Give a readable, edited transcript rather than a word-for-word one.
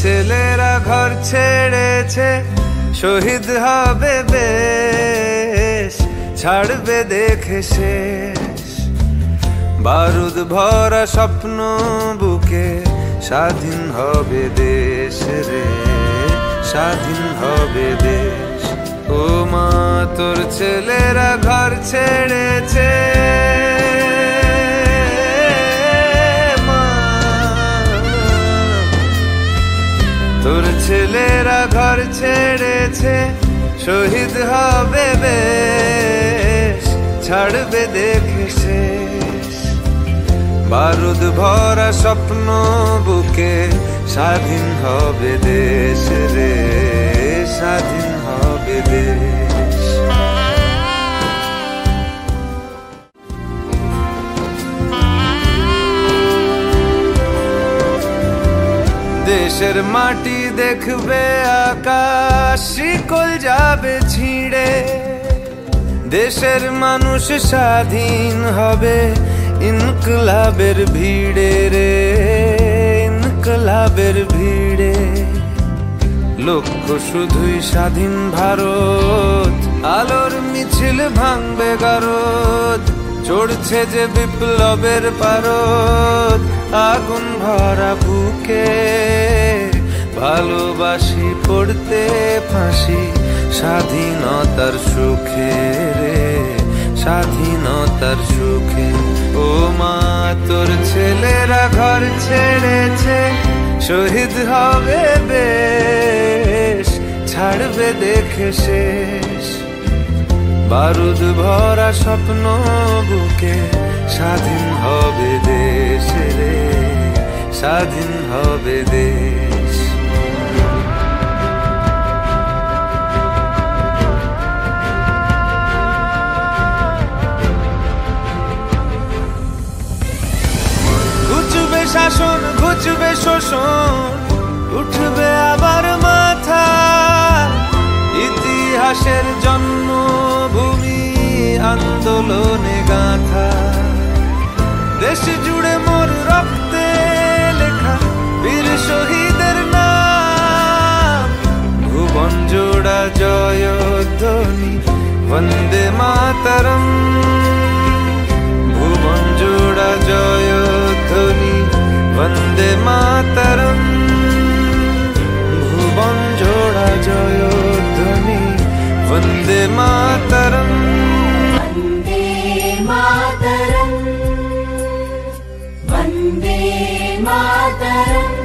ছেলেরা ঘর ছেড়েছে, শহীদ হবে বেশ, ছাড়বে দেখে শেষ। বারুদ ভরা স্বপ্ন বুকে, স্বাধীন হবে দেশ রে, স্বাধীন হবে দেশ। ও মা তোর ছেলেরা ঘর ছেড়েছে, তোর ছেলেরা ঘর ছেড়েছে, শহীদ হবে বেশ, ছাড়বে দেখে শেষ। বারুদ ভরা স্বপ্ন বুকে, স্বাধীন হবে দেশ রে, স্বাধীন হবে দেশ। দেশের মাটি দেখবে আকাশ, শিকল যাবে ছিঁড়ে। দেশের মানুষ স্বাধীন হবে ইনকলাবের ভিড়ে রে, ইনকলাবের ভিড়ে। লক্ষ্য শুধুই স্বাধীন ভারত, আলোর মিছিল ভাঙবে গারদ। চড়ছে যে বিপ্লবের পারদ, আগুন ভরা বুকে, ভালোবাসি পড়তে ফাঁসি, স্বাধীনতার সুখে রে, স্বাধীনতার সুখে। ও মা তোর ছেলেরা ঘর ছেড়েছে, শহীদ হবে বেশ, ছাড়বে দেখে শেষ। বারুদ ভরা স্বপ্ন বুকে, স্বাধীন হবে দেশ রে, স্বাধীন হবে দেশ। ঘুচবে শাসন, ঘুচবে শোষণ, উঠবে আবার মাথা। ইতিহাসের জন্মভূমি, আন্দোলনে গাথা। দেশ জুড়ে মোর রক্তে লেখা বীর শহীদের নাম। ভুবন জোড়া জয়ধ্বনি, বন্দে মাতরম। ভুবন জোড়া জয়ধ্বনি, বন্দে মাতরম। ভুবন জোড়া জয়ধ্বনি, বন্দে মাতরম। वन्दे मातरम्, वन्दे मातरम्।